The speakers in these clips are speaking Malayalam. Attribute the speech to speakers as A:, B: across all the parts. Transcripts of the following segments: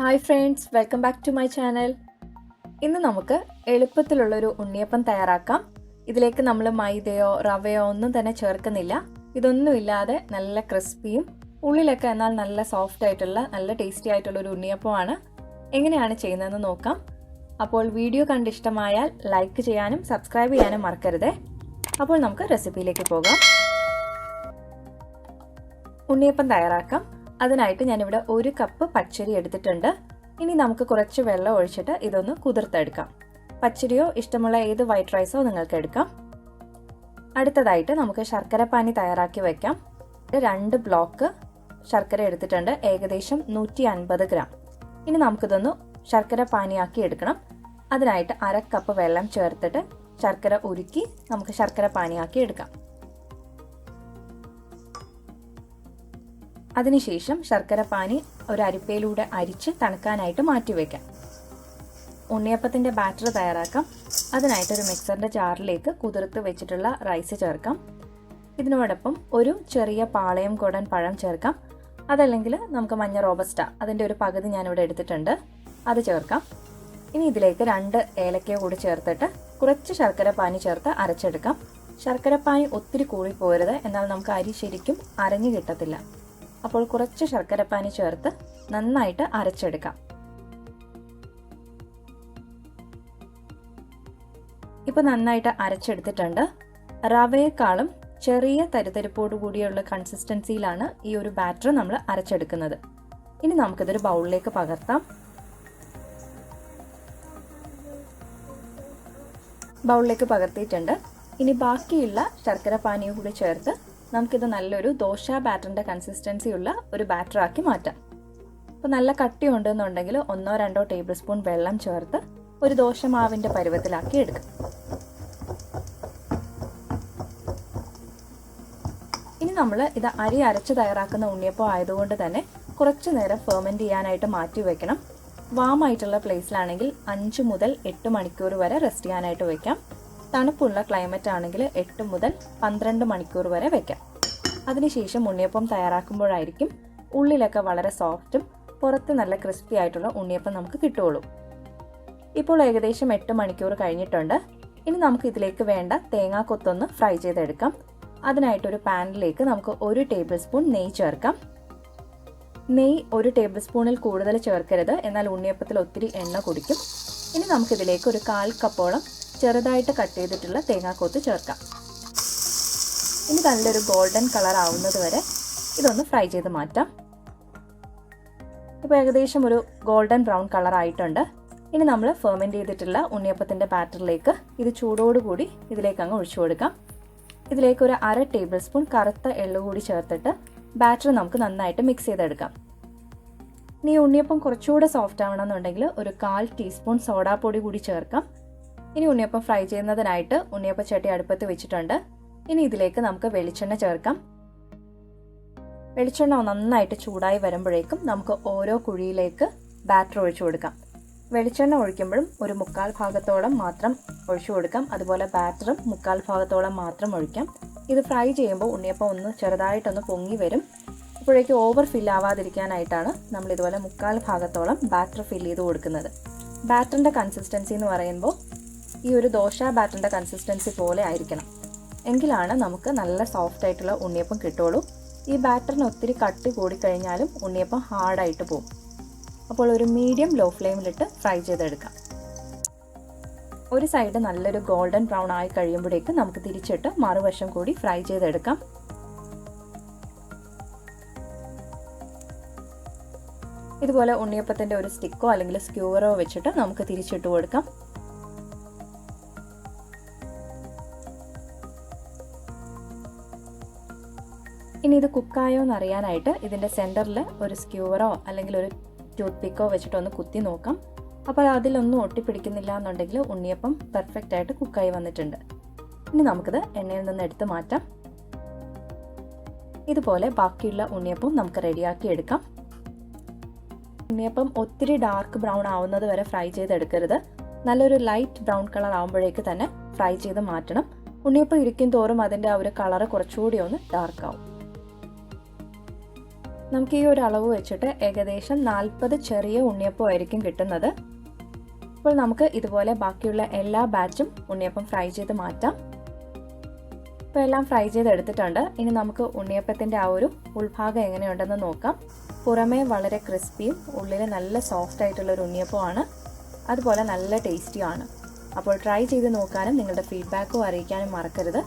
A: Hi friends, welcome back to my channel. ഇന്ന് നമുക്ക് എളുപ്പത്തിലുള്ളൊരു ഉണ്ണിയപ്പം തയ്യാറാക്കാം. ഇതിലേക്ക് നമ്മൾ മൈദയോ റവയോ ഒന്നും തന്നെ ചേർക്കുന്നില്ല. ഇതൊന്നുമില്ലാതെ നല്ല ക്രിസ്പിയും ഉള്ളിലൊക്കെ എന്നാൽ നല്ല സോഫ്റ്റ് ആയിട്ടുള്ള നല്ല ടേസ്റ്റി ആയിട്ടുള്ളൊരു ഉണ്ണിയപ്പമാണ്. എങ്ങനെയാണ് ചെയ്യുന്നതെന്ന് നോക്കാം. അപ്പോൾ വീഡിയോ കണ്ടിഷ്ടമായാൽ ലൈക്ക് ചെയ്യാനും സബ്സ്ക്രൈബ് ചെയ്യാനും മറക്കരുത്. അപ്പോൾ നമുക്ക് റെസിപ്പിയിലേക്ക് പോകാം. ഉണ്ണിയപ്പം തയ്യാറാക്കാം. അതിനായിട്ട് ഞാനിവിടെ 1 കപ്പ് പച്ചരി എടുത്തിട്ടുണ്ട്. ഇനി നമുക്ക് കുറച്ച് വെള്ളം ഒഴിച്ചിട്ട് ഇതൊന്ന് കുതിർത്തെടുക്കാം. പച്ചരിയോ ഇഷ്ടമുള്ള ഏത് വൈറ്റ് റൈസോ നിങ്ങൾക്ക് എടുക്കാം. അടുത്തതായിട്ട് നമുക്ക് ശർക്കരപ്പാനി തയ്യാറാക്കി വെക്കാം. 2 ബ്ലോക്ക് ശർക്കര എടുത്തിട്ടുണ്ട്, ഏകദേശം 150 ഗ്രാം. ഇനി നമുക്കിതൊന്ന് ശർക്കര പാനിയാക്കി എടുക്കണം. അതിനായിട്ട് 1/2 കപ്പ് വെള്ളം ചേർത്തിട്ട് ശർക്കര ഉരുക്കി നമുക്ക് ശർക്കര പാനിയാക്കി എടുക്കാം. അതിനുശേഷം ശർക്കര പാനി ഒരു അരിപ്പയിലൂടെ അരിച്ച് തണുക്കാനായിട്ട് മാറ്റിവെക്കാം. ഉണ്ണിയപ്പത്തിൻ്റെ ബാറ്റർ തയ്യാറാക്കാം. അതിനായിട്ടൊരു മിക്സറിൻ്റെ ജാറിലേക്ക് കുതിർത്ത് വെച്ചിട്ടുള്ള റൈസ് ചേർക്കാം. ഇതിനോടൊപ്പം ഒരു ചെറിയ പാളയം കോടൻ പഴം ചേർക്കാം. അതല്ലെങ്കിൽ നമുക്ക് മഞ്ഞ റോബസ്റ്റ, അതിൻ്റെ ഒരു പകുതി ഞാനിവിടെ എടുത്തിട്ടുണ്ട്, അത് ചേർക്കാം. ഇനി ഇതിലേക്ക് 2 ഏലക്ക കൂടി ചേർത്തിട്ട് കുറച്ച് ശർക്കര പാനി ചേർത്ത് അരച്ചെടുക്കാം. ശർക്കര പാനി ഒത്തിരി കൂടിപ്പോരുത്, എന്നാൽ നമുക്ക് അരി ശരിക്കും അരഞ്ഞു കിട്ടത്തില്ല. അപ്പോൾ കുറച്ച് ശർക്കരപ്പാനി ചേർത്ത് നന്നായിട്ട് അരച്ചെടുക്കാം. ഇപ്പോൾ നന്നായിട്ട് അരച്ചെടുത്തിട്ടുണ്ട്. റവയേക്കാളും ചെറിയ തരിതരിപ്പോട് കൂടിയുള്ള കൺസിസ്റ്റൻസിയിലാണ് ഈ ഒരു ബാറ്റർ നമ്മൾ അരച്ചെടുക്കുന്നത്. ഇനി നമുക്കിതൊരു ബൗളിലേക്ക് പകർത്താം. ബൗളിലേക്ക് പകർത്തിയിട്ടുണ്ട്. ഇനി ബാക്കിയുള്ള ശർക്കര പാനിയും കൂടി ചേർത്ത് നമുക്കിത് നല്ലൊരു ദോശ ബാറ്ററിൻ്റെ കൺസിസ്റ്റൻസിയുള്ള ഒരു ബാറ്ററാക്കി മാറ്റാം. അപ്പോൾ നല്ല കട്ടി ഉണ്ടെന്നുണ്ടെങ്കിൽ 1-2 ടേബിൾ സ്പൂൺ വെള്ളം ചേർത്ത് ഒരു ദോശമാവിൻ്റെ പരുവത്തിലാക്കി എടുക്കാം. ഇനി നമ്മൾ ഇത് അരി അരച്ച് തയ്യാറാക്കുന്ന ഉണ്ണിയപ്പം ആയതുകൊണ്ട് തന്നെ കുറച്ച് നേരം ഫെർമെൻറ്റ് ചെയ്യാനായിട്ട് മാറ്റി വെക്കണം. വാമായിട്ടുള്ള പ്ലേസിലാണെങ്കിൽ 5 മുതൽ 8 മണിക്കൂർ വരെ റെസ്റ്റ് ചെയ്യാനായിട്ട് വെക്കാം. തണുപ്പുള്ള ക്ലൈമറ്റ് ആണെങ്കിൽ 8 മുതൽ 12 മണിക്കൂർ വരെ വെക്കാം. അതിനുശേഷം ഉണ്ണിയപ്പം തയ്യാറാക്കുമ്പോഴായിരിക്കും ഉള്ളിലൊക്കെ വളരെ സോഫ്റ്റും പുറത്ത് നല്ല ക്രിസ്പി ആയിട്ടുള്ള ഉണ്ണിയപ്പം നമുക്ക് കിട്ടുള്ളൂ. ഇപ്പോൾ ഏകദേശം 8 മണിക്കൂർ കഴിഞ്ഞിട്ടുണ്ട്. ഇനി നമുക്ക് ഇതിലേക്ക് വേണ്ട തേങ്ങാക്കൊത്തൊന്ന് ഫ്രൈ ചെയ്തെടുക്കാം. അതിനായിട്ടൊരു പാനിലേക്ക് നമുക്ക് 1 ടേബിൾ സ്പൂൺ നെയ്യ് ചേർക്കാം. നെയ്യ് 1 ടേബിൾ സ്പൂണിൽ കൂടുതൽ ചേർക്കരുത്, എന്നാൽ ഉണ്ണിയപ്പത്തിൽ ഒത്തിരി എണ്ണ കുടിക്കും. ഇനി നമുക്കിതിലേക്ക് ഒരു 1/4 കപ്പോളം ചെറുതായിട്ട് കട്ട് ചെയ്തിട്ടുള്ള തേങ്ങാക്കൊത്ത് ചേർക്കാം. ഇനി നല്ലൊരു ഗോൾഡൻ കളർ ആവുന്നത് വരെ ഇതൊന്ന് ഫ്രൈ ചെയ്ത് മാറ്റാം. ഇപ്പോൾ ഏകദേശം ഒരു ഗോൾഡൻ ബ്രൗൺ കളർ ആയിട്ടുണ്ട്. ഇനി നമ്മൾ ഫെർമെൻറ്റ് ചെയ്തിട്ടുള്ള ഉണ്ണിയപ്പത്തിൻ്റെ ബാറ്ററിലേക്ക് ഇത് ചൂടോടുകൂടി ഇതിലേക്ക് അങ്ങ് ഒഴിച്ചു കൊടുക്കാം. ഇതിലേക്ക് ഒരു 1/2 ടേബിൾ സ്പൂൺ കറുത്ത എള്ളു കൂടി ചേർത്തിട്ട് ബാറ്റർ നമുക്ക് നന്നായിട്ട് മിക്സ് ചെയ്തെടുക്കാം. ഇനി ഉണ്ണിയപ്പം കുറച്ചുകൂടെ സോഫ്റ്റ് ആവണമെന്നുണ്ടെങ്കിൽ ഒരു 1/4 ടീസ്പൂൺ സോഡാപ്പൊടി കൂടി ചേർക്കാം. ഇനി ഉണ്ണിയപ്പം ഫ്രൈ ചെയ്യുന്നതിനായിട്ട് ഉണ്ണിയപ്പച്ചട്ടി അടുപ്പത്ത് വെച്ചിട്ടുണ്ട്. ഇനി ഇതിലേക്ക് നമുക്ക് വെളിച്ചെണ്ണ ചേർക്കാം. വെളിച്ചെണ്ണ നന്നായിട്ട് ചൂടായി വരുമ്പോഴേക്കും നമുക്ക് ഓരോ കുഴിയിലേക്ക് ബാറ്റർ ഒഴിച്ചു കൊടുക്കാം. വെളിച്ചെണ്ണ ഒഴിക്കുമ്പോഴും ഒരു 1/4 ഭാഗത്തോളം മാത്രം ഒഴിച്ചു കൊടുക്കാം. അതുപോലെ ബാറ്ററും 1/4 ഭാഗത്തോളം മാത്രം ഒഴിക്കാം. ഇത് ഫ്രൈ ചെയ്യുമ്പോൾ ഉണ്ണിയപ്പം ഒന്ന് ചെറുതായിട്ടൊന്ന് പൊങ്ങി വരും. അപ്പോഴേക്കും ഓവർ ഫിൽ ആവാതിരിക്കാനായിട്ടാണ് നമ്മൾ ഇതുപോലെ 1/4 ഭാഗത്തോളം ബാറ്റർ ഫിൽ ചെയ്ത് കൊടുക്കുന്നത്. ബാറ്ററിൻ്റെ കൺസിസ്റ്റൻസി എന്ന് പറയുമ്പോൾ ഈ ഒരു ദോശ ബാറ്ററിൻ്റെ കൺസിസ്റ്റൻസി പോലെ ആയിരിക്കണം, എങ്കിലാണ് നമുക്ക് നല്ല സോഫ്റ്റ് ആയിട്ടുള്ള ഉണ്ണിയപ്പം കിട്ടുള്ളൂ. ഈ ബാറ്ററിന് ഒത്തിരി കട്ടി കൂടിക്കഴിഞ്ഞാലും ഉണ്ണിയപ്പം ഹാർഡായിട്ട് പോകും. അപ്പോൾ ഒരു മീഡിയം ലോ ഫ്ലെയിമിലിട്ട് ഫ്രൈ ചെയ്തെടുക്കാം. ഒരു സൈഡ് നല്ലൊരു ഗോൾഡൻ ബ്രൗൺ ആയി കഴിയുമ്പോഴേക്കും നമുക്ക് തിരിച്ചിട്ട് മറുവശം കൂടി ഫ്രൈ ചെയ്തെടുക്കാം. ഇതുപോലെ ഉണ്ണിയപ്പത്തിൻ്റെ ഒരു സ്റ്റിക്കോ അല്ലെങ്കിൽ സ്ക്യൂവറോ വെച്ചിട്ട് നമുക്ക് തിരിച്ചിട്ട് കൊടുക്കാം. ഇനി ഇത് കുക്കായോ എന്ന് അറിയാനായിട്ട് ഇതിൻ്റെ സെൻറ്ററിൽ ഒരു സ്ക്യൂവറോ അല്ലെങ്കിൽ ഒരു ടൂത്ത് പിക്കോ വെച്ചിട്ടൊന്ന് കുത്തി നോക്കാം. അപ്പോൾ അതിലൊന്നും ഒട്ടിപ്പിടിക്കുന്നില്ല എന്നുണ്ടെങ്കിൽ ഉണ്ണിയപ്പം പെർഫെക്റ്റ് ആയിട്ട് കുക്കായി വന്നിട്ടുണ്ട്. ഇനി നമുക്കിത് എണ്ണയിൽ നിന്ന് എടുത്ത് മാറ്റാം. ഇതുപോലെ ബാക്കിയുള്ള ഉണ്ണിയപ്പം നമുക്ക് റെഡിയാക്കി എടുക്കാം. ഉണ്ണിയപ്പം ഒത്തിരി ഡാർക്ക് ബ്രൗൺ ആവുന്നത് വരെ ഫ്രൈ ചെയ്തെടുക്കരുത്. നല്ലൊരു ലൈറ്റ് ബ്രൗൺ കളർ ആകുമ്പോഴേക്ക് തന്നെ ഫ്രൈ ചെയ്ത് മാറ്റണം. ഉണ്ണിയപ്പം ഇരിക്കും തോറും അതിൻ്റെ ആ ഒരു കളറ് കുറച്ചുകൂടി ഒന്ന് ഡാർക്ക് ആവും. നമുക്ക് ഈ ഒരു അളവ് വെച്ചിട്ട് ഏകദേശം 40 ചെറിയ ഉണ്ണിയപ്പം ആയിരിക്കും കിട്ടുന്നത്. അപ്പോൾ നമുക്ക് ഇതുപോലെ ബാക്കിയുള്ള എല്ലാ ബാച്ചും ഉണ്ണിയപ്പം ഫ്രൈ ചെയ്ത് മാറ്റാം. ഇപ്പോൾ എല്ലാം ഫ്രൈ ചെയ്തെടുത്തിട്ടുണ്ട്. ഇനി നമുക്ക് ഉണ്ണിയപ്പത്തിൻ്റെ ആ ഒരു ഉൾഭാഗം എങ്ങനെയുണ്ടെന്ന് നോക്കാം. പുറമേ വളരെ ക്രിസ്പിയും ഉള്ളിൽ നല്ല സോഫ്റ്റ് ആയിട്ടുള്ള ഒരു ഉണ്ണിയപ്പമാണ്. അതുപോലെ നല്ല ടേസ്റ്റിയാണ്. അപ്പോൾ ട്രൈ ചെയ്ത് നോക്കാനും നിങ്ങളുടെ ഫീഡ്ബാക്കും അറിയിക്കാനും മറക്കരുത്.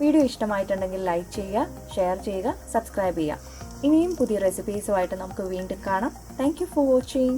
A: വീഡിയോ ഇഷ്ടമായിട്ടുണ്ടെങ്കിൽ ലൈക്ക് ചെയ്യുക, ഷെയർ ചെയ്യുക, സബ്സ്ക്രൈബ് ചെയ്യുക. ഇനിയും പുതിയ റെസിപ്പീസുമായിട്ട് നമുക്ക് വീണ്ടും കാണാം. Thank you for watching.